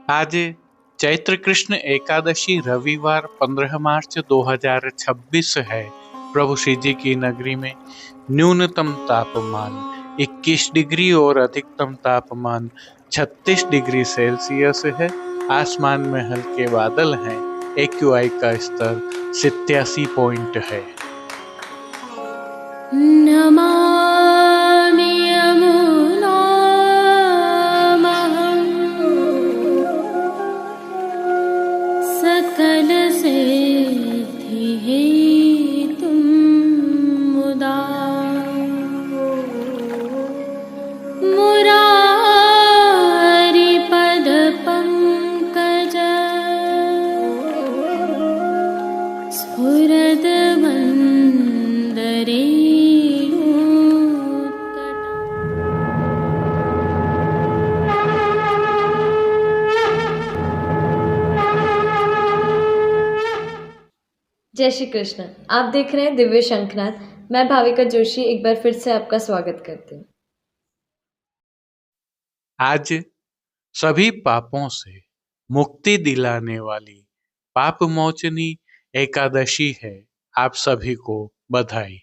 आज चैत्र कृष्ण एकादशी रविवार 15 मार्च 2026 है। प्रभु श्री जी की नगरी में न्यूनतम तापमान 21 डिग्री और अधिकतम तापमान 36 डिग्री सेल्सियस है। आसमान में हल्के बादल हैं। AQI का स्तर 87 पॉइंट है। नमामि यमुनामहं सकलसिद्धिहेतुं मुदा मुरारिपदपङ्कज स्फुरद्वन्दरे जय श्री कृष्ण। आप देख रहे हैं दिव्य शंखनाद। मैं भाविका जोशी एक बार फिर से आपका स्वागत करती हूँ। आज सभी पापों से मुक्ति दिलाने वाली पाप मोचनी एकादशी है। आप सभी को बधाई।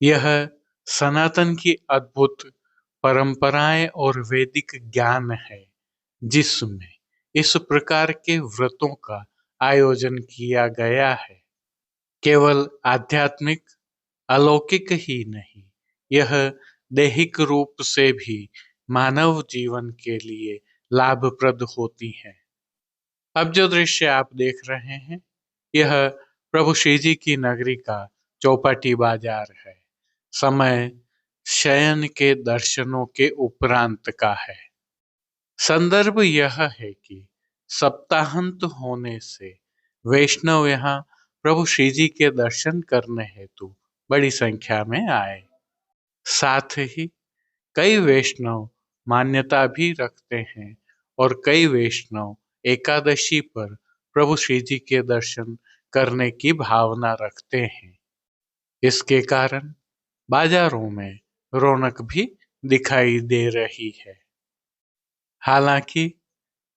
यह सनातन की अद्भुत परंपराएं और वैदिक ज्ञान है, जिसमें इस प्रकार के व्रतों का आयोजन किया गया है। केवल आध्यात्मिक अलौकिक ही नहीं, यह दैहिक रूप से भी मानव जीवन के लिए लाभप्रद होती है। अब जो दृश्य आप देख रहे हैं, यह प्रभु श्री जी की नगरी का चौपाटी बाजार है। समय शयन के दर्शनों के उपरांत का है। संदर्भ यह है कि सप्ताहांत होने से वैष्णव यहाँ प्रभु श्री जी के दर्शन करने हेतु बड़ी संख्या में आए। साथ ही कई वैष्णव मान्यता भी रखते हैं और कई वैष्णव एकादशी पर प्रभु श्री जी के दर्शन करने की भावना रखते हैं। इसके कारण बाजारों में रौनक भी दिखाई दे रही है। हालांकि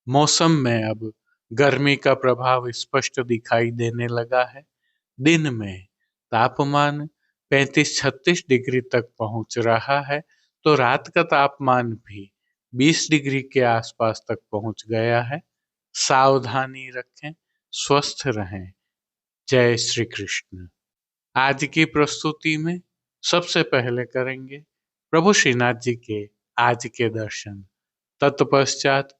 मौसम में अब गर्मी का प्रभाव स्पष्ट दिखाई देने लगा है। दिन में तापमान 35-36 डिग्री तक पहुंच रहा है, तो रात का तापमान भी 20 डिग्री के आसपास तक पहुंच गया है। सावधानी रखें, स्वस्थ रहें। जय श्री कृष्ण। आज की प्रस्तुति में सबसे पहले करेंगे प्रभु श्रीनाथ जी के आज के दर्शन। तत्पश्चात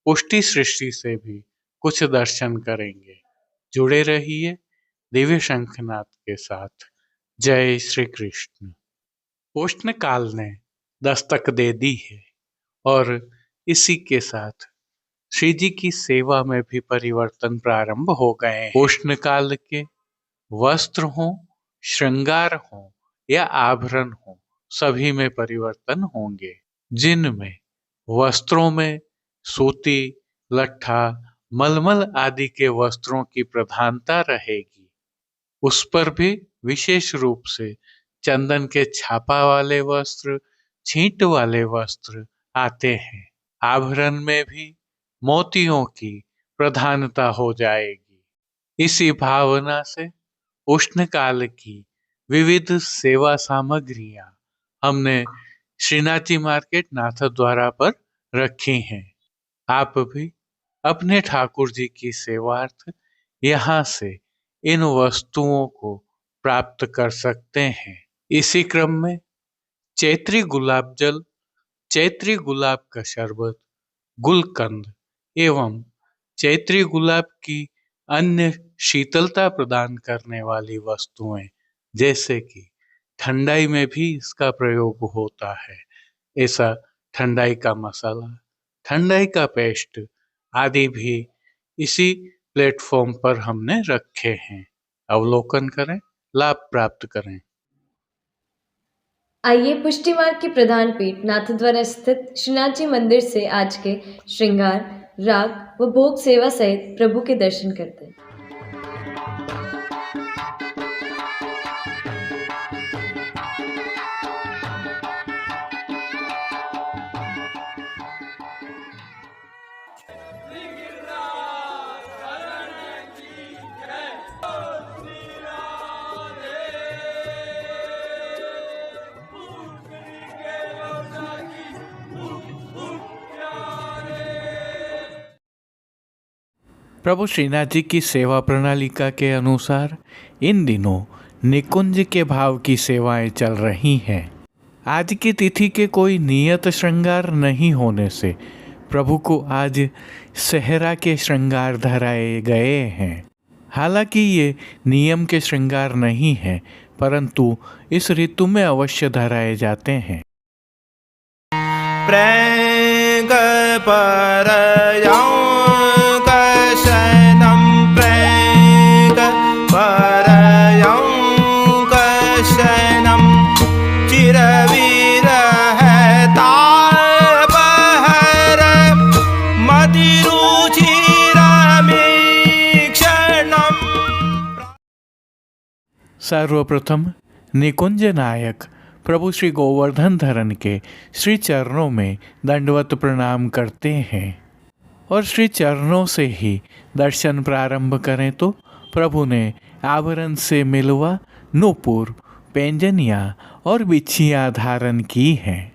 पुष्टि सृष्टि से भी कुछ दर्शन करेंगे। जुड़े रहिए दिव्य शंखनाद के साथ। जय श्री कृष्ण। उष्ण काल ने दस्तक दे दी है और इसी के साथ श्री जी की सेवा में भी परिवर्तन प्रारंभ हो गए हैं। उष्ण काल के वस्त्र हो, श्रृंगार हो या आभरण हो, सभी में परिवर्तन होंगे। जिनमें वस्त्रों में सूती, लट्ठा, मलमल आदि के वस्त्रों की प्रधानता रहेगी, उस पर भी विशेष रूप से चंदन के छापा वाले वस्त्र, छींट वाले वस्त्र आते हैं। आभरण में भी मोतियों की प्रधानता हो जाएगी। इसी भावना से उष्ण काल की विविध सेवा सामग्रियां हमने श्रीनाथजी मार्केट नाथद्वारा पर रखी हैं। आप भी अपने ठाकुर जी की सेवार्थ यहाँ से इन वस्तुओं को प्राप्त कर सकते हैं। इसी क्रम में चैत्री गुलाब जल, चैत्री गुलाब का शरबत, गुलकंद एवं चैत्री गुलाब की अन्य शीतलता प्रदान करने वाली वस्तुएं, जैसे कि ठंडाई में भी इसका प्रयोग होता है, ऐसा ठंडाई का मसाला, ठंडाई का पेस्ट आदि भी इसी प्लेटफॉर्म पर हमने रखे हैं। अवलोकन करें, लाभ प्राप्त करें। आइए पुष्टि मार्ग की प्रधान पीठ नाथद्वारा स्थित श्रीनाथ जी मंदिर से आज के श्रृंगार, राग व भोग सेवा सहित प्रभु के दर्शन करते हैं। प्रभु श्रीनाथ जी की सेवा प्रणालिका के अनुसार इन दिनों निकुंज के भाव की सेवाएं चल रही हैं। आज की तिथि के कोई नियत श्रृंगार नहीं होने से प्रभु को आज सेहरा के श्रृंगार धराए गए हैं। हालांकि ये नियम के श्रृंगार नहीं है, परंतु इस ऋतु में अवश्य धराए जाते हैं। प्रेंग परयं कशनं प्रेंग परयं कशनं चिरविरह तापहर मतिरुचिरमीक्षणम्। सर्वप्रथम निकुंज नायक प्रभु श्री गोवर्धन धरन के श्री चरणों में दंडवत प्रणाम करते हैं और श्री चरणों से ही दर्शन प्रारंभ करें तो प्रभु ने आभरण से मिलवा नूपुर, पैंजनियाँ और बिछियाँ धारण की हैं।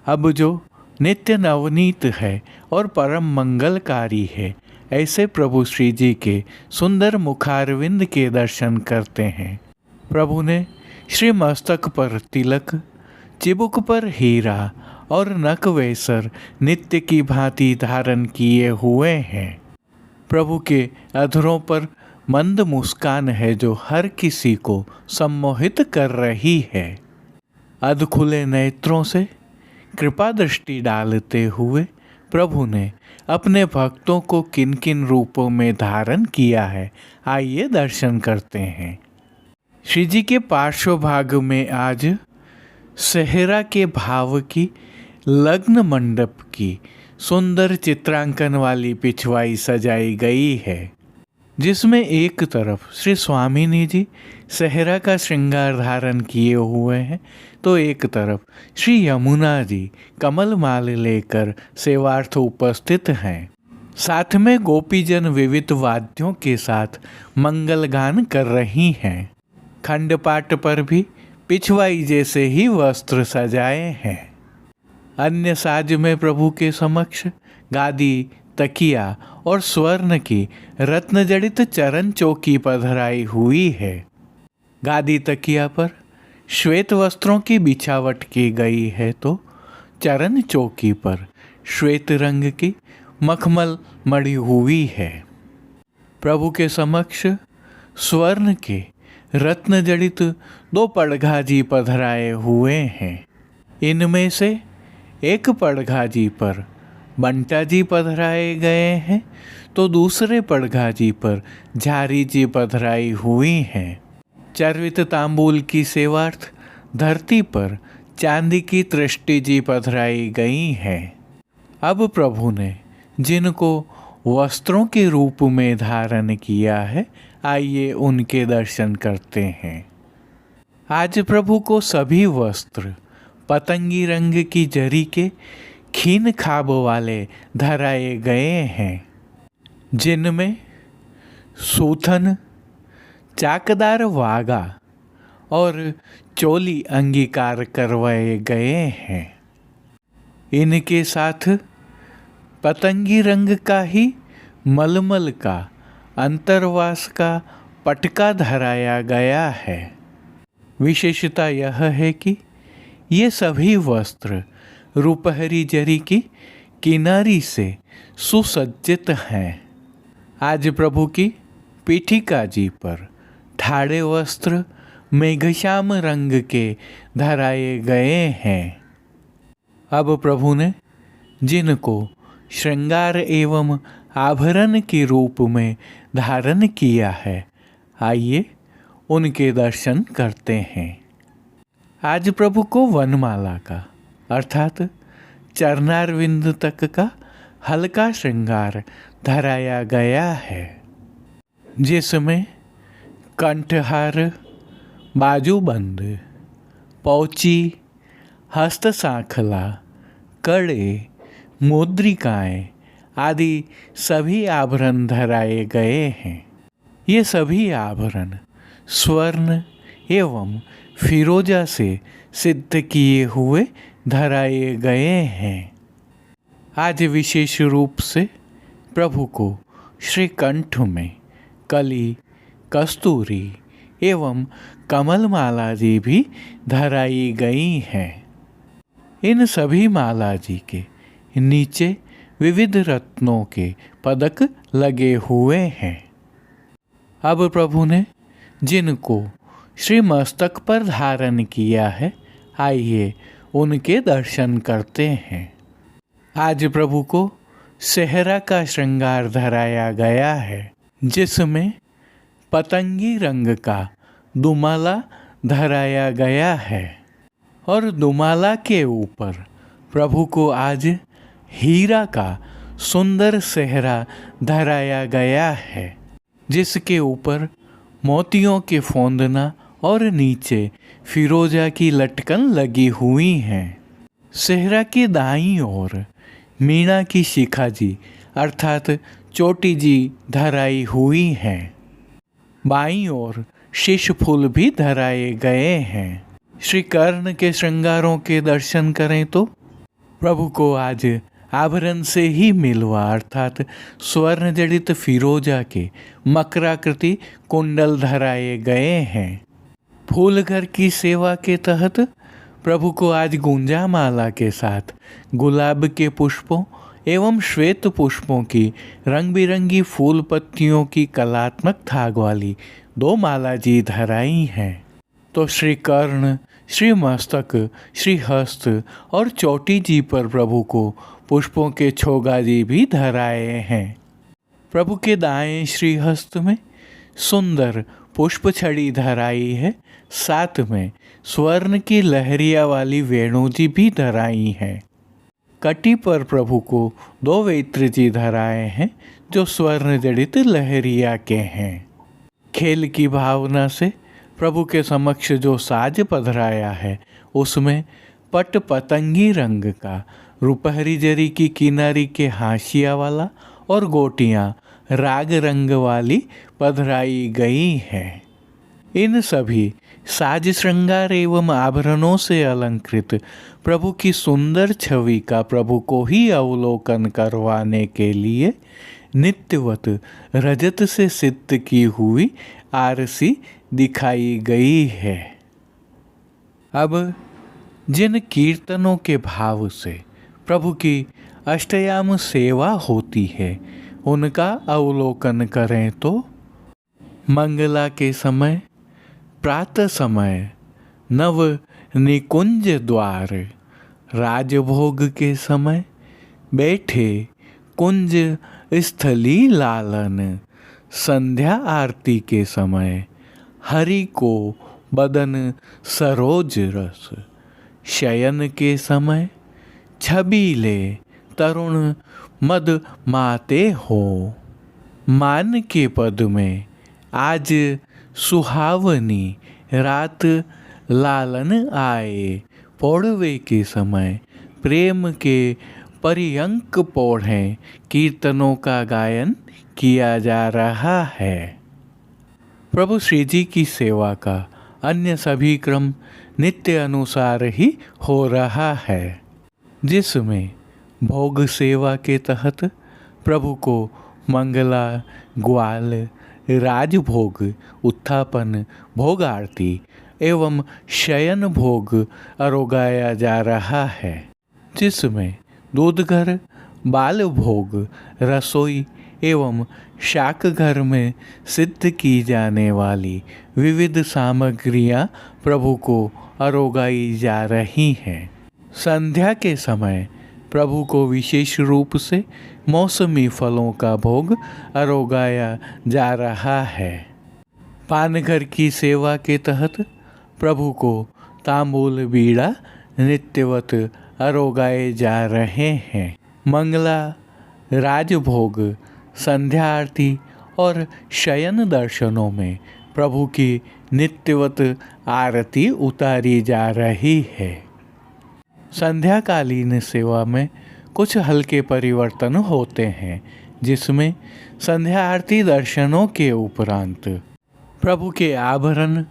अब जो नित्य नवनीत है और परम मंगलकारी है, ऐसे प्रभु श्री जी के सुंदर मुखारविंद के दर्शन करते हैं। प्रभु ने श्री मस्तक पर तिलक, चिबुक पर हीरा और नक वेसर नित्य की भांति धारण किए हुए हैं। प्रभु के अधरों पर मंद मुस्कान है जो हर किसी को सम्मोहित कर रही है। अधखुले नेत्रों से कृपा दृष्टि डालते हुए प्रभु ने अपने भक्तों को किन किन रूपों में धारण किया है, आइए दर्शन करते हैं। श्री जी के पार्श्व भाग में आज सेहरा के भाव की लग्न मंडप की सुंदर चित्रांकन वाली पिछवाई सजाई गई है, जिसमें एक तरफ श्री स्वामिनी जी सेहरा का श्रृंगार धारण किए हुए हैं तो एक तरफ श्री यमुना जी कमल माल लेकर सेवार्थ उपस्थित हैं। साथ में गोपीजन विविध वाद्यों के साथ मंगल गान कर रही हैं। खंडपाट पर भी पिछवाई जैसे ही वस्त्र सजाए हैं। अन्य साज में प्रभु के समक्ष गादी, तकिया और स्वर्ण की रत्न जड़ित चरण चौकी पधराई हुई है। गादी तकिया पर श्वेत वस्त्रों की बिछावट की गई है तो चरण चौकी पर श्वेत रंग की मखमल मढ़ी हुई है। प्रभु के समक्ष स्वर्ण के रत्न जड़ित 2 पड़घाजी पधराए हुए हैं। इनमें से एक पड़घाजी पर बंटा जी पधराए गए हैं तो दूसरे पड़घाजी पर झारी जी पधराई हुई हैं। चर्वित तांबूल की सेवार्थ धरती पर चांदी की तृष्टि जी पधराई गई हैं। अब प्रभु ने जिनको वस्त्रों के रूप में धारण किया है, आइए उनके दर्शन करते हैं। आज प्रभु को सभी वस्त्र पतंगी रंग की जरी के खीन खाब वाले धराए गए हैं, जिनमें सूथन, चाकदार वागा और चोली अंगीकार करवाए गए हैं। इनके साथ पतंगी रंग का ही मलमल का अंतरवास का पटका धराया गया है। विशेषता यह है कि ये सभी वस्त्र रुपहरी जरी की किनारी से सुसज्जित हैं। आज प्रभु की पीठिका जी पर ठाड़े वस्त्र मेघश्याम रंग के धराए गए हैं। अब प्रभु ने जिनको श्रृंगार एवं आभरण के रूप में धारण किया है, आइए उनके दर्शन करते हैं। आज प्रभु को वनमाला का अर्थात चरणारविंद तक का हल्का श्रृंगार धराया गया है, जिसमें कंठहार, बाजूबंद, पौची, हस्त सांखला, कड़े, मुद्रिकाएं आदि सभी आभरण धराए गए हैं। ये सभी आभरण स्वर्ण एवं फिरोजा से सिद्ध किए हुए धराए गए हैं। आज विशेष रूप से प्रभु को श्रीकंठ में कली, कस्तूरी एवं कमल माला जी भी धराई गई हैं। इन सभी माला जी के नीचे विविध रत्नों के पदक लगे हुए हैं। अब प्रभु ने जिनको श्री मस्तक पर धारण किया है, आइए उनके दर्शन करते हैं। आज प्रभु को सेहरा का श्रृंगार धराया गया है, जिसमें पतंगी रंग का दुमाला धराया गया है और दुमाला के ऊपर प्रभु को आज हीरा का सुंदर सेहरा धराया गया है, जिसके ऊपर मोतियों के फौंदना और नीचे फिरोजा की लटकन लगी हुई हैं। सेहरा के दाईं ओर मीणा की शिखा जी अर्थात चोटी जी धराई हुई हैं। बाईं ओर शीश फूल भी धराए गए हैं। श्री कर्ण के श्रृंगारों के दर्शन करें तो प्रभु को आज आभरण से ही मिलवा अर्थात स्वर्ण जड़ित फिरोजा के मकराकृति कुंडल धराए गए हैं। फूल घर की सेवा के तहत प्रभु को आज गुंजा माला के साथ गुलाब के पुष्पों एवं श्वेत पुष्पों की रंग बिरंगी फूल पत्तियों की कलात्मक थाग वाली 2 माला जी धराई हैं। तो श्री कर्ण, श्री मस्तक, श्री हस्त और चोटी जी पर प्रभु को पुष्पों के छोगा जी भी धराए हैं। प्रभु के दाएं श्री हस्त में सुंदर पुष्प छड़ी धराई है, साथ में स्वर्ण की लहरिया वाली वेणु जी भी धराई हैं। कटी पर प्रभु को 2 वेत्र जी धराए हैं, जो स्वर्ण जड़ित लहरिया के हैं। खेल की भावना से प्रभु के समक्ष जो साज पधराया है, उसमें पट पतंगी रंग का रुपहरी जरी की किनारी के हाशिया वाला और गोटियां राग रंग वाली पधराई गई हैं। इन सभी साज श्रृंगार एवं आभरणों से अलंकृत प्रभु की सुंदर छवि का प्रभु को ही अवलोकन करवाने के लिए नित्यवत रजत से सिद्ध की हुई आरसी दिखाई गई है। अब जिन कीर्तनों के भाव से प्रभु की अष्टयाम सेवा होती है, उनका अवलोकन करें तो मंगला के समय, प्रातः समय नव निकुंज द्वार, राजभोग के समय बैठे कुंज स्थली लालन, संध्या आरती के समय हरि को बदन सरोज रस, शयन के समय छबीले तरुण मद माते हो, मान के पद में आज सुहावनी रात लालन आए, पौड़वे के समय प्रेम के पर्यंक पौढ़ें कीर्तनों का गायन किया जा रहा है। प्रभु श्री जी की सेवा का अन्य सभी क्रम नित्य अनुसार ही हो रहा है, जिसमें भोग सेवा के तहत प्रभु को मंगला, ग्वाल, राजभोग, उत्थापन, भोग आरती एवं शयन भोग अरोगाया जा रहा है, जिसमें दूधघर, बाल भोग, रसोई एवं शाक घर में सिद्ध की जाने वाली विविध सामग्रियां प्रभु को अरोगाई जा रही हैं। संध्या के समय प्रभु को विशेष रूप से मौसमी फलों का भोग अरोगाया जा रहा है। पानघर की सेवा के तहत प्रभु को तांबूल बीड़ा नित्यवत अरोगाए जा रहे हैं। मंगला, राजभोग, संध्या आरती और शयन दर्शनों में प्रभु की नित्यवत आरती उतारी जा रही है। संध्याकालीन सेवा में कुछ हल्के परिवर्तन होते हैं, जिसमें संध्या आरती दर्शनों के उपरांत प्रभु के आभरण,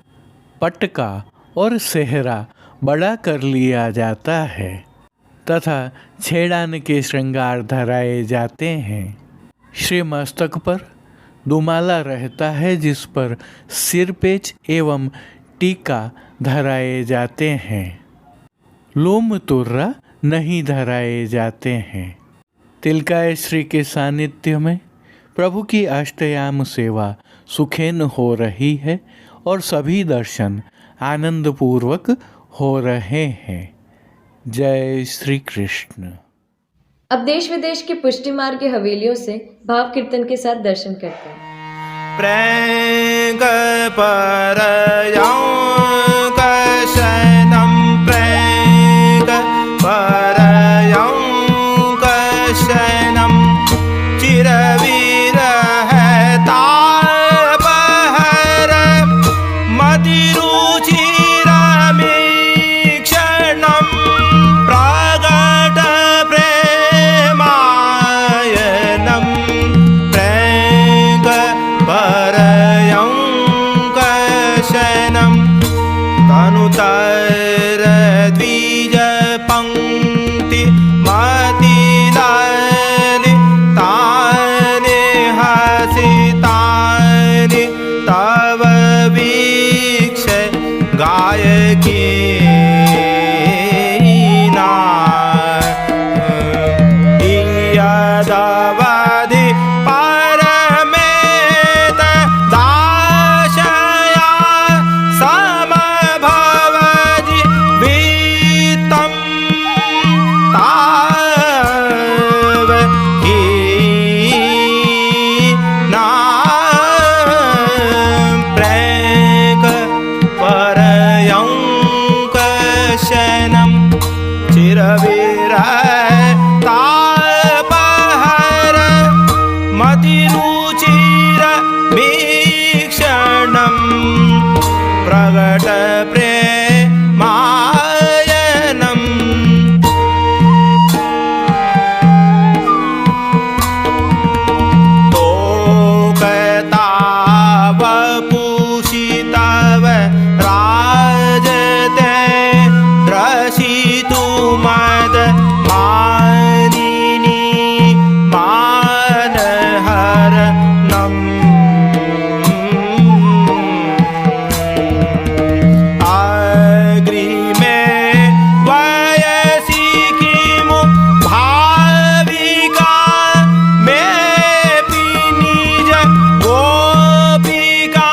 पटका और सेहरा बड़ा कर लिया जाता है तथा छेड़ान के श्रृंगार धराए जाते हैं। श्री मस्तक पर दुमाला रहता है जिस पर सिरपेच एवं टीका धराए जाते हैं। लोम तुर्रा नहीं धराए जाते हैं। तिलकाय श्री के सानिध्य में प्रभु की अष्टयाम सेवा सुखेन हो रही है और सभी दर्शन आनंदपूर्वक हो रहे हैं। जय श्री कृष्ण। अब देश विदेश की पुष्टि मार्ग की हवेलियों से भाव कीर्तन के साथ दर्शन करते हैं। प्रेंग परयं कशनं प्रेंग परयं कशनं चिरविरह तापहर मतिरुचिरमीक्षणं प्रगट प्रेमायनं प्रेंग परयं कशनं तनुतर द्विजपङ्क्ति मतिललितानि हसितानि तव वीक्ष्य गायकीना यदवधि परमेत दाशया समभवति वित्तं ताव हीना प्रेंग परयं कशनं चिरविरह तापहर मतिरुचिरमीक्षणं प्रगट प्रेमायनं तोकतावपुषि तव राजते रसितु मद मानिनी मानहरणम् अग्रिमे वयसि किमु भाविका मेऽपि निज गोपिका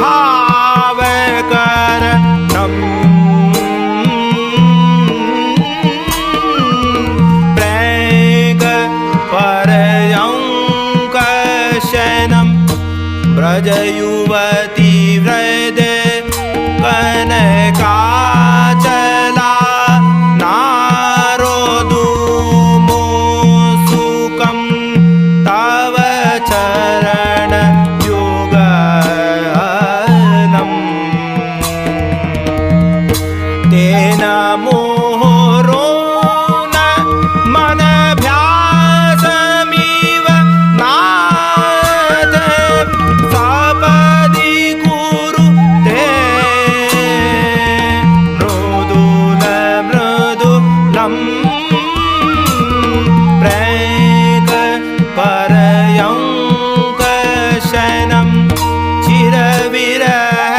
भावकरणम् प्रेंग परयं कशनं व्रजयुवती व्रजे कनकाचला नारोदुमोसुकं तव चरणयुगलम् तेन मोहरो न मनभ्यासमिव नाथ सपदि कुरु ते मृदुलं प्रेंग परयं कशनं चिरविरह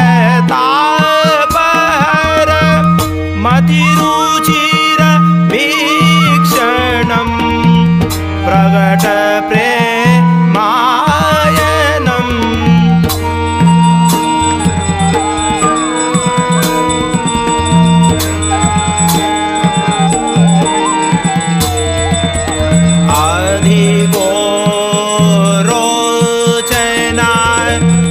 तापहर मतिरुचिरमीक्षणं प्रगट प्रेमायनं अधिगो रोचना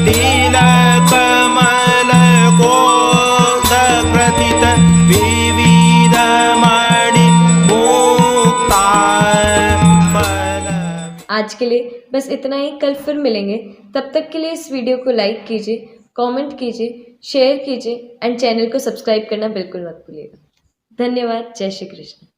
तिलकमलकोदप्रथित विविधमणि मुक्ता फल। आज के लिए बस इतना ही। कल फिर मिलेंगे। तब तक के लिए इस वीडियो को लाइक कीजिए, कमेंट कीजिए, शेयर कीजिए एंड चैनल को सब्सक्राइब करना बिल्कुल मत भूलिएगा। धन्यवाद। जय श्री कृष्ण।